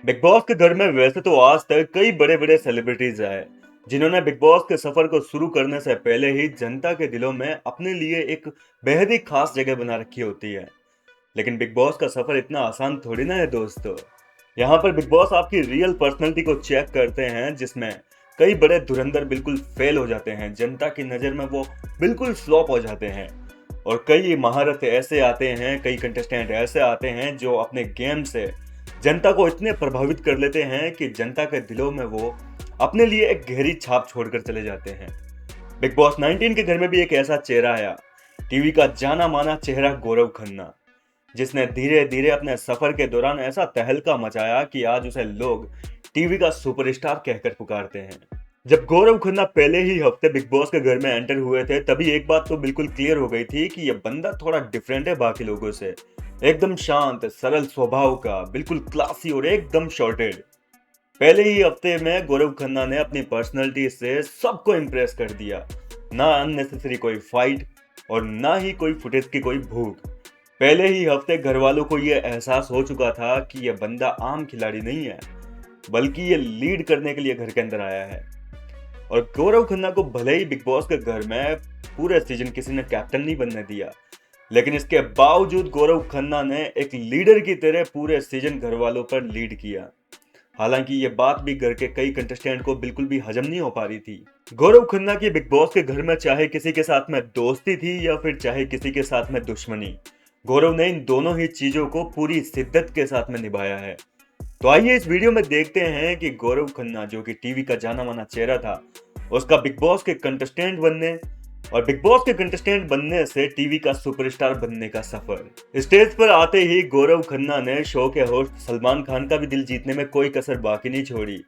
Big boss के घर में वैसे तो आज तक कई बड़े बड़े सेलिब्रिटीज आए जिन्होंने बिग बॉस के सफर को शुरू करने से पहले ही जनता के दिलों में अपने लिए एक बेहद ही खास जगह बना रखी होती है। लेकिन बिग बॉस का सफर इतना आसान थोड़ी ना है दोस्तों। यहाँ पर बिग बॉस आपकी रियल पर्सनैलिटी को चेक करते हैं, जिसमें कई बड़े धुरंधर बिल्कुल फेल हो जाते हैं, जनता की नजर में वो बिल्कुल फ्लॉप हो जाते हैं। और कई महारत ऐसे आते हैं, कई कंटेस्टेंट ऐसे आते हैं जो अपने गेम से जनता को इतने प्रभावित कर लेते हैं कि जनता के दिलों में वो अपने लिए एक गहरी छाप छोड़कर चले जाते हैं। बिग बॉस 19 के घर में भी एक ऐसा चेहरा आया, टीवी का जाना माना चेहरा गौरव खन्ना, जिसने धीरे धीरे अपने सफर के दौरान ऐसा तहलका मचाया कि आज उसे लोग टीवी का सुपरस्टार कहकर पुकारते हैं। जब गौरव खन्ना पहले ही हफ्ते बिग बॉस के घर में एंटर हुए थे, तभी एक बात तो बिल्कुल क्लियर हो गई थी कि यह बंदा थोड़ा डिफरेंट है बाकी लोगों से। एकदम शांत सरल स्वभाव का, बिल्कुल क्लासी और एकदम शॉर्टेड। पहले ही हफ्ते में गौरव खन्ना ने अपनी पर्सनैलिटी से सबको इम्प्रेस कर दिया। ना अननेसेसरी कोई फाइट और ना ही कोई फुटेज की कोई भूख। पहले ही हफ्ते घर वालों को यह एहसास हो चुका था कि यह बंदा आम खिलाड़ी नहीं है, बल्कि ये लीड करने के लिए घर के अंदर आया है। और गौरव खन्ना को भले ही बिग बॉस के घर में पूरे सीजन किसी ने कैप्टन नहीं बनने दिया, लेकिन इसके बावजूद गौरव खन्ना ने एक लीडर की तरह पूरे सीजन घर वालों पर लीड किया। हालांकि ये बात भी घर के कई कंटेस्टेंट को बिल्कुल भी हजम नहीं हो पा रही थी। गौरव खन्ना की बिग बॉस के घर में चाहे किसी के साथ में दोस्ती थी या फिर चाहे किसी के साथ में दुश्मनी, गौरव ने इन दोनों ही चीजों को पूरी शिद्दत के साथ में निभाया है। तो आइए इस वीडियो में देखते हैं कि गौरव खन्ना, जो कि टीवी का जाना माना चेहरा था, उसका बिग बॉस के कंटेस्टेंट बनने और बिग बॉस के कंटेस्टेंट बनने से टीवी का सुपरस्टार बनने का सफर। स्टेज पर आते ही गौरव खन्ना ने शो के होस्ट सलमान खान का भी दिल जीतने में कोई कसर बाकी नहीं छोड़ी।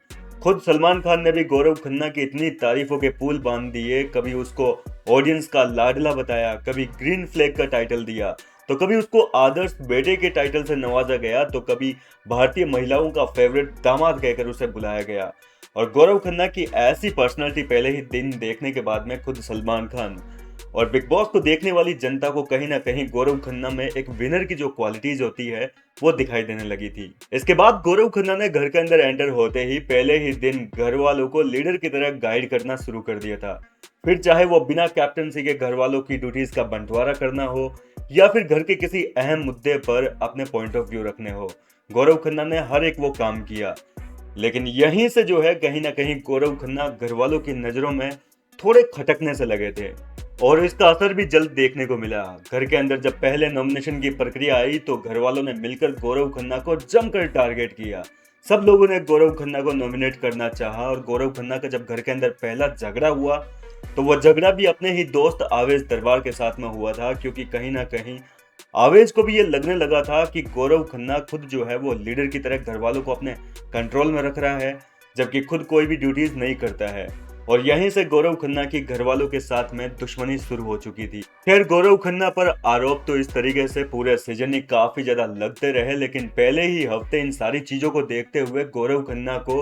खुद सलमान खान ने भी गौरव खन्ना की इतनी तारीफों के पुल बांध दिए, कभी उसको ऑडियंस का लाडला बताया, कभी ग्रीन फ्लैग का टाइटल दिया, तो कभी उसको आदर्श बेटे के टाइटल से नवाजा गया, तो कभी भारतीय महिलाओं का फेवरेट दामाद कहकर उसे बुलाया गया। और गौरव खन्ना की ऐसी पर्सनालिटी पहले ही दिन देखने के बाद में खुद सलमान खान और बिग बॉस को देखने वाली जनता को कहीं ना कहीं गौरव खन्ना में एक विनर की जो क्वालिटीज होती है वो दिखाई देने लगी थी। इसके बाद गौरव खन्ना ने घर के अंदर एंटर होते ही पहले ही दिन घर वालों को लीडर की तरह गाइड करना शुरू कर दिया था। फिर चाहे वो बिना कैप्टनसी के घर वालों की ड्यूटीज का बंटवारा करना हो या फिर घर के किसी अहम मुद्दे पर अपने पॉइंट ऑफ व्यू रखने हो, गौरव खन्ना ने हर एक वो काम किया। लेकिन यहीं से जो है कहीं ना कहीं गौरव खन्ना घर वालों की नजरों में थोड़े खटकने से लगे थे और इसका असर भी जल्द देखने को मिला। घर के अंदर जब पहले नॉमिनेशन की प्रक्रिया आई तो घर वालों ने मिलकर गौरव खन्ना को जमकर टारगेट किया। सब लोगों ने गौरव खन्ना को नॉमिनेट करना चाहा और गौरव खन्ना का जब घर के अंदर पहला झगड़ा हुआ तो वह झगड़ा भी अपने ही दोस्त आवेश दरबार के साथ में हुआ था, क्योंकि कहीं ना कहीं आवेश को भी ये लगने लगा था कि गौरव खन्ना खुद जो है वो लीडर की तरह घर वालों को अपने कंट्रोल में रख रहा है, जबकि खुद कोई भी ड्यूटीज नहीं करता है। और यहीं से गौरव खन्ना की घर वालों के साथ में दुश्मनी शुरू हो चुकी थी। खैर, गौरव खन्ना पर आरोप तो इस तरीके से पूरे सीजन ही काफी ज्यादा लगते रहे, लेकिन पहले ही हफ्ते इन सारी चीजों को देखते हुए गौरव खन्ना को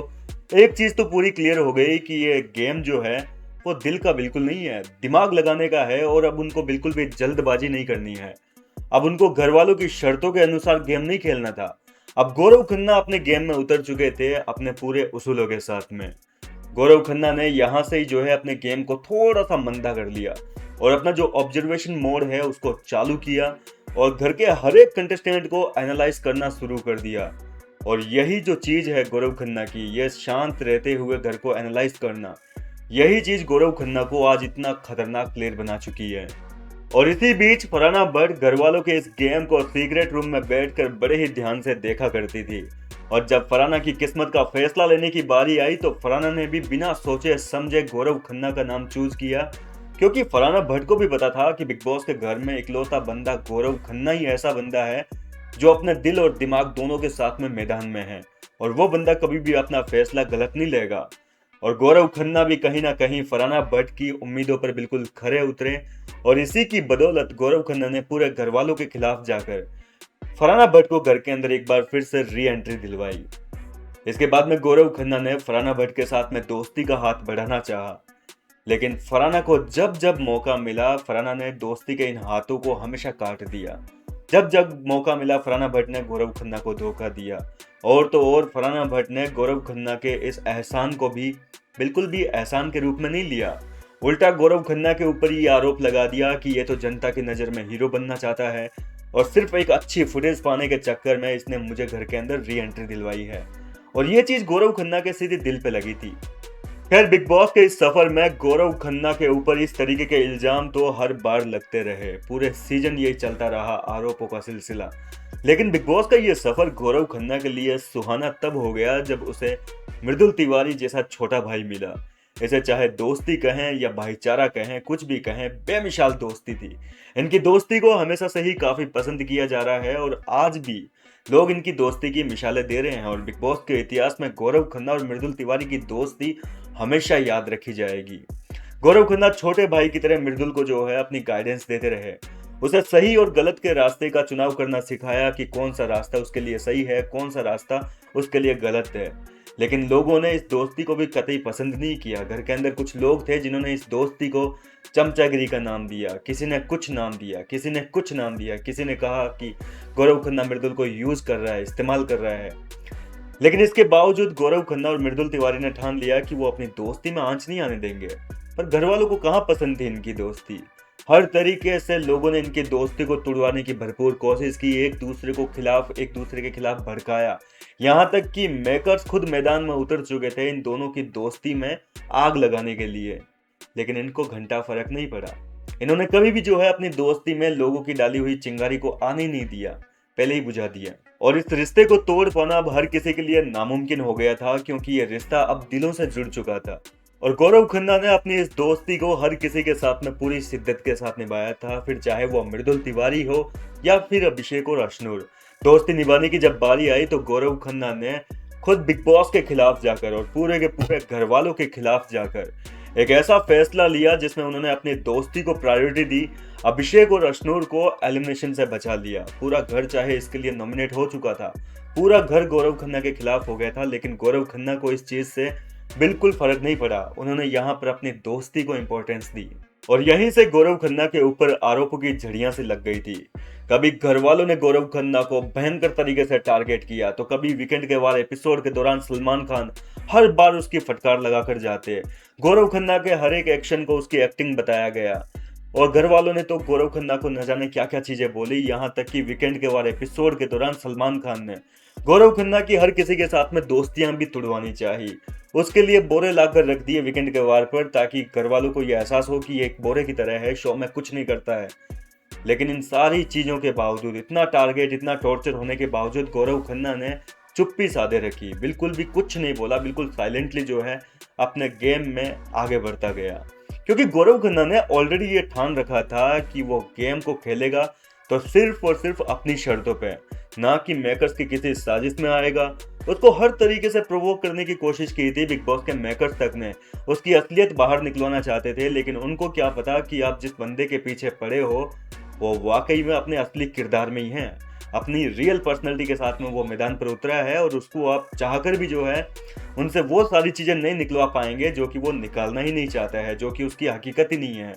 एक चीज तो पूरी क्लियर हो गई कि ये गेम जो है वो दिल का बिल्कुल नहीं है, दिमाग लगाने का है। और अब उनको बिल्कुल भी जल्दबाजी नहीं करनी है। अब उनको घर वालों की शर्तों के अनुसार गेम नहीं खेलना था। अब गौरव खन्ना अपने गेम में उतर चुके थे अपने पूरे उसूलों के साथ में। गौरव खन्ना ने यहाँ से ही जो है अपने गेम को थोड़ा सा मंदा कर लिया और अपना जो ऑब्जर्वेशन मोड है उसको चालू किया और घर के हर एक कंटेस्टेंट को एनालाइज करना शुरू कर दिया। और यही जो चीज है गौरव खन्ना की, यह शांत रहते हुए घर को एनालाइज करना, यही चीज गौरव खन्ना को आज इतना खतरनाक प्लेयर बना चुकी है। और इसी बीच फरहाना भट्ट घर वालों के इस गेम को सीक्रेट रूम में बैठकर बड़े ही ध्यान से देखा करती थी। और जब फरहाना की किस्मत का फैसला लेने की बारी आई तो फरहाना ने भी बिना सोचे समझे गौरव खन्ना का नाम चूज किया, क्योंकि फरहाना भट्ट को भी पता था कि बिग बॉस के घर में इकलौता बंदा गौरव खन्ना ही ऐसा बंदा है जो अपने दिल और दिमाग दोनों के साथ में मैदान में है और वो बंदा कभी भी अपना फैसला गलत नहीं लेगा। और गौरव खन्ना भी कहीं ना कहीं फरहाना भट्ट की उम्मीदों पर बिल्कुल खरे उतरे और इसी की बदौलत गौरव खन्ना ने पूरे घर वालों के खिलाफ जाकर फरहाना भट्ट को घर के अंदर एक बार फिर से री एंट्री दिलवाई। इसके बाद में गौरव खन्ना ने फरहाना भट्ट के साथ में दोस्ती का हाथ बढ़ाना चाहा, लेकिन फरहाना को जब जब मौका मिला फरहाना ने दोस्ती के इन हाथों को हमेशा काट दिया। जब जब मौका मिला फरहाना भट्ट ने गौरव खन्ना को धोखा दिया। और तो और फरहाना भट्ट ने गौरव खन्ना के इस एहसान को भी बिल्कुल भी एहसान के रूप में नहीं लिया। उल्टा गौरव खन्ना के ऊपर ये आरोप लगा दिया कि ये तो जनता की नज़र में हीरो बनना चाहता है और सिर्फ एक अच्छी फुटेज पाने के चक्कर में इसने मुझे घर के अंदर री एंट्री दिलवाई है। और ये चीज़ गौरव खन्ना के सीधे दिल पे लगी थी। खैर, बिग बॉस के इस सफर में गौरव खन्ना के ऊपर इस तरीके के इल्जाम तो हर बार लगते रहे, पूरे सीजन यही चलता रहा, आरोपों का सिलसिला। लेकिन बिग बॉस का ये सफर गौरव खन्ना के लिए सुहाना तब हो गया जब उसे मृदुल तिवारी जैसा छोटा भाई मिला। इसे चाहे दोस्ती कहें या भाईचारा कहें, कुछ भी कहें, बेमिसाल दोस्ती थी। इनकी दोस्ती को हमेशा से ही काफी पसंद किया जा रहा है और आज भी लोग इनकी दोस्ती की मिसालें दे रहे हैं। और बिग बॉस के इतिहास में गौरव खन्ना और मृदुल तिवारी की दोस्ती हमेशा याद रखी जाएगी। गौरव खन्ना छोटे भाई की तरह मृदुल को जो है अपनी गाइडेंस देते रहे, उसे सही और गलत के रास्ते का चुनाव करना सिखाया कि कौन सा रास्ता उसके लिए सही है, कौन सा रास्ता उसके लिए गलत है। लेकिन लोगों ने इस दोस्ती को भी कतई पसंद नहीं किया। घर के अंदर कुछ लोग थे जिन्होंने इस दोस्ती को चमचागिरी का नाम दिया, किसी ने कुछ नाम दिया, किसी ने कुछ नाम दिया, किसी ने कहा कि गौरव खन्ना मृदुल को यूज कर रहा है, इस्तेमाल कर रहा है। लेकिन इसके बावजूद गौरव खन्ना और मृदुल तिवारी ने ठान लिया कि वो अपनी दोस्ती में आंच नहीं आने देंगे। पर घर वालों को कहाँ पसंद थी इनकी दोस्ती। हर तरीके से लोगों ने इनकी दोस्ती को तुड़वाने की भरपूर कोशिश की, एक दूसरे के खिलाफ भड़काया। यहाँ तक कि मेकर्स खुद मैदान में उतर चुके थे इन दोनों की दोस्ती में आग लगाने के लिए। लेकिन इनको घंटा फर्क नहीं पड़ा। इन्होंने कभी भी जो है अपनी दोस्ती में लोगों की डाली हुई चिंगारी को आने नहीं दिया, पहले ही बुझा दिया। और इस रिश्ते को तोड़ पाना अब हर किसी के लिए नामुमकिन हो गया था, क्योंकि ये रिश्ता अब दिलों से जुड़ चुका था। और गौरव खन्ना ने अपनी इस दोस्ती को हर किसी के साथ में पूरी शिद्दत के साथ निभाया था, फिर चाहे वो मृदुल तिवारी हो या फिर अभिषेक और अशनूर। दोस्ती निभाने की जब बारी आई तो गौरव खन्ना ने खुद बिग बॉस के खिलाफ जाकर और पूरे के पूरे घर वालों के खिलाफ जाकर एक ऐसा फैसला लिया जिसमें उन्होंने अपनी दोस्ती को प्रायोरिटी दी। अभिषेक और अशनूर को एलिमिनेशन से बचा लिया। पूरा घर चाहे इसके लिए नॉमिनेट हो चुका था, पूरा घर गौरव खन्ना के खिलाफ हो गया था, लेकिन गौरव खन्ना को इस चीज से बिल्कुल फर्क नहीं पड़ा। उन्होंने यहाँ पर अपनी दोस्ती को इंपॉर्टेंस दी और यहीं से गौरव खन्ना के ऊपर आरोपों की झड़ियां से लग गई थी। कभी घर वालों ने गौरव खन्ना को भयंकर तरीके से टारगेट किया, तो कभी वीकेंड के वार एपिसोड के दौरान सलमान खान हर बार उसकी फटकार लगाकर जाते। गौरव खन्ना के हर एक एक्शन को उसकी एक्टिंग बताया गया और घर वालों ने तो गौरव खन्ना को न जाने क्या क्या चीजें बोली। यहाँ तक कि वीकेंड के वार एपिसोड के दौरान सलमान खान ने गौरव खन्ना की हर किसी के साथ में दोस्तियां भी तुड़वानी चाहिए, उसके लिए बोरे लाकर रख दिए वीकेंड के वार पर, ताकि घर वालों को यह एहसास हो कि ये एक बोरे की तरह है, शो में कुछ नहीं करता है। लेकिन इन सारी चीजों के बावजूद, इतना टारगेट, इतना टॉर्चर होने के बावजूद गौरव खन्ना ने चुप्पी साधे रखी, बिल्कुल भी कुछ नहीं बोला, बिल्कुल साइलेंटली जो है अपने गेम में आगे बढ़ता गया। क्योंकि गौरव खन्ना ने ऑलरेडी ये ठान रखा था कि वो गेम को खेलेगा तो सिर्फ और सिर्फ अपनी शर्तों पे, ना कि मेकर्स की किसी साजिश में आएगा। उसको हर तरीके से प्रोवोक करने की कोशिश की थी बिग बॉस के मेकर्स तक ने, उसकी असलियत बाहर निकलवाना चाहते थे। लेकिन उनको क्या पता कि आप जिस बंदे के पीछे पड़े हो वो वाकई में अपने असली किरदार में ही है, अपनी रियल पर्सनैलिटी के साथ में वो मैदान पर उतरा है। और उसको आप चाहकर भी जो है उनसे वो सारी चीजें नहीं निकलवा पाएंगे जो कि वो निकालना ही नहीं चाहता है, जो कि उसकी हकीकत ही नहीं है।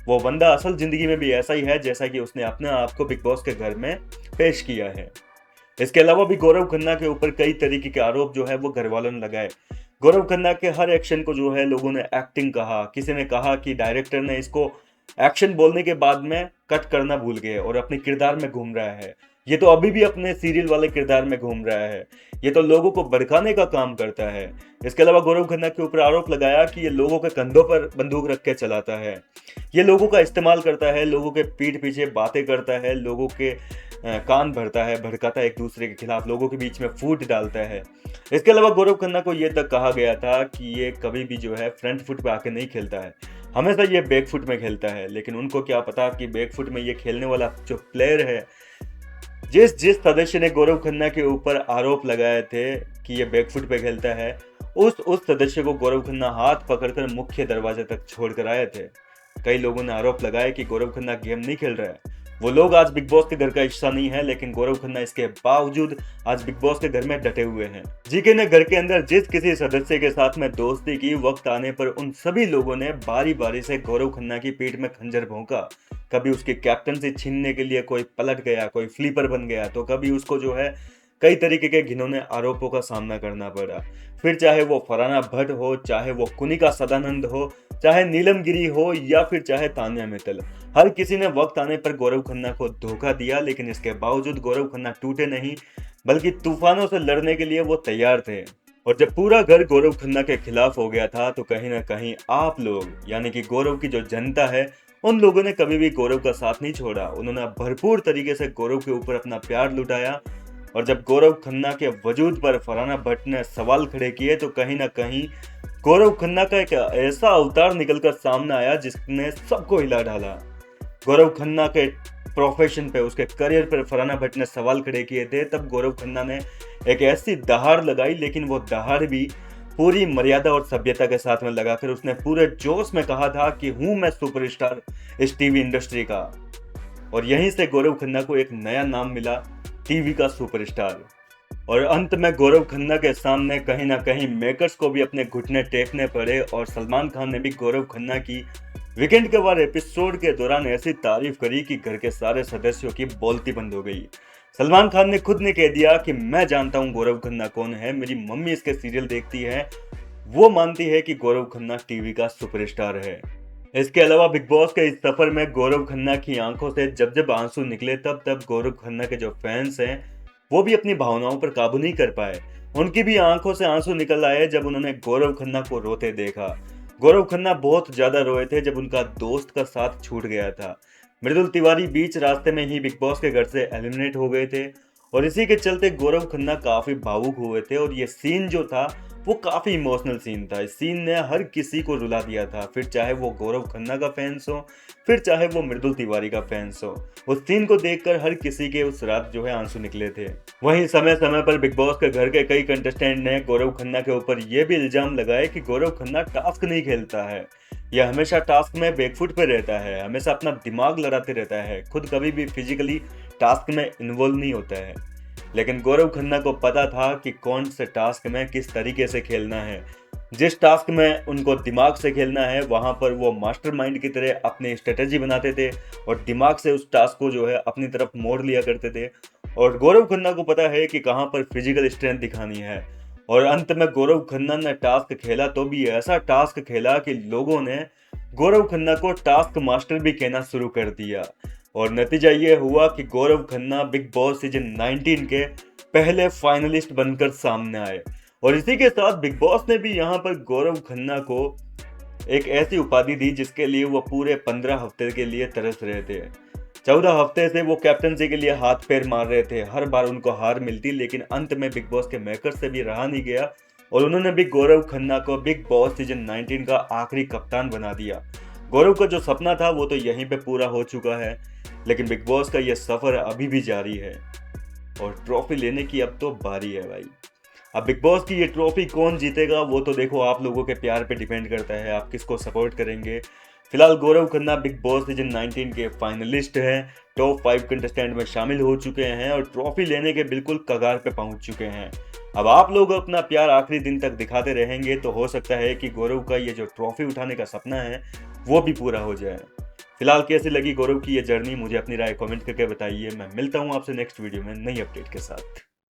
वो बंदा असल जिंदगी में भी ऐसा ही है जैसा कि उसने अपने आप को बिग बॉस के घर में पेश किया है। इसके अलावा भी गौरव खन्ना के ऊपर कई तरीके के आरोप जो है वो घर वालों ने लगाए। गौरव खन्ना के हर एक्शन को जो है लोगों ने एक्टिंग कहा, किसी ने कहा कि डायरेक्टर ने इसको एक्शन बोलने के बाद में कट करना भूल गए और अपने किरदार में घूम रहा है, ये तो अभी भी अपने सीरियल वाले किरदार में घूम रहा है, ये तो लोगों को भड़काने का काम करता है। इसके अलावा गौरव खन्ना के ऊपर आरोप लगाया कि ये लोगों के कंधों पर बंदूक रख के चलाता है, ये लोगों का इस्तेमाल करता है, लोगों के पीठ पीछे बातें करता है, लोगों के कान भरता है, भड़काता है एक दूसरे के खिलाफ, लोगों के बीच में फूट डालता है। इसके अलावा गौरव खन्ना को ये तक कहा गया था कि ये कभी भी जो है फ्रंट फुट पे आके नहीं खेलता है, हमेशा ये बैक फुट में खेलता है। लेकिन उनको क्या पता कि बैक फुट में ये खेलने वाला जो प्लेयर है, जिस सदस्य ने गौरव खन्ना के ऊपर आरोप लगाए थे कि ये बैकफुट पे खेलता है, उस सदस्य को गौरव खन्ना हाथ पकड़कर मुख्य दरवाजे तक छोड़ कर आए थे। कई लोगों ने आरोप लगाया कि गौरव खन्ना गेम नहीं खेल रहा है, वो लोग आज बिग बॉस के घर का हिस्सा नहीं है, लेकिन गौरव खन्ना इसके बावजूद आज बिग बॉस के घर में डटे हुए हैं। जीके ने घर के अंदर जिस किसी सदस्य के साथ में दोस्ती की, वक्त आने पर उन सभी लोगों ने बारी बारी से गौरव खन्ना की पीठ में खंजर भोंका। कभी उसकी कैप्टनसी छीनने के लिए कोई पलट गया, कोई फ्लीपर बन गया, तो कभी उसको जो है कई तरीके के घिनौने आरोपों का सामना करना पड़ा। फिर चाहे वो फरहाना भट्ट हो, चाहे वो कुनिका सदानंद हो, चाहे नीलम गिरी हो, या फिर चाहे तान्या मित्तल, हर किसी ने वक्त आने पर गौरव खन्ना को धोखा दिया। लेकिन इसके बावजूद गौरव खन्ना टूटे नहीं, बल्कि तूफानों से लड़ने के लिए वो तैयार थे। और जब पूरा घर गौरव खन्ना के खिलाफ हो गया था, तो कहीं ना कहीं आप लोग यानी कि गौरव की जो जनता है, उन लोगों ने कभी भी गौरव का साथ नहीं छोड़ा। उन्होंने भरपूर तरीके से गौरव के ऊपर अपना प्यार लुटाया। और जब गौरव खन्ना के वजूद पर फरहाना भट्ट ने सवाल खड़े किए, तो कहीं ना कहीं गौरव खन्ना का एक ऐसा अवतार निकलकर सामने आया जिसने सबको हिला डाला। गौरव खन्ना के प्रोफेशन पे, उसके करियर पर फरहाना भट्ट ने सवाल खड़े किए थे। तब गौरव खन्ना ने एक ऐसी दहाड़ लगाई, लेकिन वो दहाड़ भी पूरी मर्यादा और सभ्यता के साथ में लगाकर उसने पूरे जोश में कहा था कि हूं मैं सुपरस्टार इस टीवी इंडस्ट्री का। और यहीं से गौरव खन्ना को एक नया नाम मिला, टीवी का सुपरस्टार। और अंत में गौरव खन्ना के सामने कहीं ना कहीं मेकर्स को भी अपने घुटने टेकने पड़े। और सलमान खान ने भी गौरव खन्ना की वीकेंड के बाद एपिसोड के दौरान ऐसी तारीफ करी कि घर के सारे सदस्यों की बोलती बंद हो गई। सलमान खान ने खुद ने कह दिया कि मैं जानता हूं गौरव खन्ना कौन है, मेरी मम्मी इसके सीरियल देखती है, वो मानती है कि गौरव खन्ना टीवी का सुपरस्टार है। इसके अलावा बिग बॉस के इस सफर में गौरव खन्ना की आंखों से जब जब आंसू निकले, तब तब गौरव खन्ना के जो फैंस हैं वो भी अपनी भावनाओं पर काबू नहीं कर पाए। उनकी भी आंखों से आंसू निकल आए जब उन्होंने गौरव खन्ना को रोते देखा। गौरव खन्ना बहुत ज्यादा रोए थे जब उनका दोस्त का साथ छूट गया था। मृदुल तिवारी बीच रास्ते में ही बिग बॉस के घर से एलिमिनेट हो गए थे, और इसी के चलते गौरव खन्ना काफी भावुक हुए थे। और ये सीन जो था वो काफी इमोशनल सीन था। इस सीन ने हर किसी को रुला दिया था, फिर चाहे वो गौरव खन्ना का फैंस हो, फिर चाहे वो मृदुल तिवारी का फैंस हो। उस सीन को देखकर हर किसी के उस रात जो है आंसू निकले थे। वहीं समय समय पर बिग बॉस के घर के कई कंटेस्टेंट ने गौरव खन्ना के ऊपर यह भी इल्जाम लगाए कि गौरव खन्ना टास्क नहीं खेलता है, यह हमेशा टास्क में बैकफुट पे रहता है, हमेशा अपना दिमाग लड़ाते रहता है, खुद कभी भी फिजिकली टास्क में इन्वॉल्व नहीं होता है। लेकिन गौरव खन्ना को पता था कि कौन से टास्क में किस तरीके से खेलना है। जिस टास्क में उनको दिमाग से खेलना है, वहां पर वो मास्टरमाइंड की तरह अपनी स्ट्रेटेजी बनाते थे और दिमाग से उस टास्क को जो है अपनी तरफ मोड़ लिया करते थे। और गौरव खन्ना को पता है कि कहां पर फिजिकल स्ट्रेंथ दिखानी है। और अंत में गौरव खन्ना ने टास्क खेला, तो भी ऐसा टास्क खेला कि लोगों ने गौरव खन्ना को टास्क मास्टर भी कहना शुरू कर दिया। और नतीजा ये हुआ कि Gaurav Khanna big boss season 19 के पहले फाइनलिस्ट बनकर सामने आए। और इसी के साथ बिग बॉस ने भी यहाँ पर गौरव खन्ना को एक ऐसी उपाधि दी जिसके लिए वो पूरे 15 हफ्ते के लिए तरस रहे थे। 14 हफ्ते से वो कैप्टनसी के लिए हाथ पैर मार रहे थे, हर बार उनको हार मिलती, लेकिन अंत में बिग बॉस के मेकर से भी रहा नहीं गया और उन्होंने भी गौरव खन्ना को बिग बॉस सीजन 19 का आखिरी कप्तान बना दिया। गौरव का जो सपना था वो तो यहीं पे पूरा हो चुका है, लेकिन बिग बॉस का ये सफर अभी भी जारी है और ट्रॉफी लेने की अब तो बारी है भाई। अब बिग बॉस की ये ट्रॉफी कौन जीतेगा वो तो देखो आप लोगों के प्यार पे डिपेंड करता है, आप किसको सपोर्ट करेंगे। फिलहाल Gaurav Khanna big boss season 19 के फाइनलिस्ट हैं, टॉप 5 कंटेस्टेंट में शामिल हो चुके हैं और ट्रॉफी लेने के बिल्कुल कगार पे पहुंच चुके हैं। अब आप लोग अपना प्यार आखिरी दिन तक दिखाते रहेंगे तो हो सकता है कि गौरव का ये जो ट्रॉफी उठाने का सपना है वो भी पूरा हो जाए। फिलहाल कैसी लगी गौरव की ये जर्नी, मुझे अपनी राय कमेंट करके बताइए। मैं मिलता हूँ आपसे नेक्स्ट वीडियो में नई अपडेट के साथ।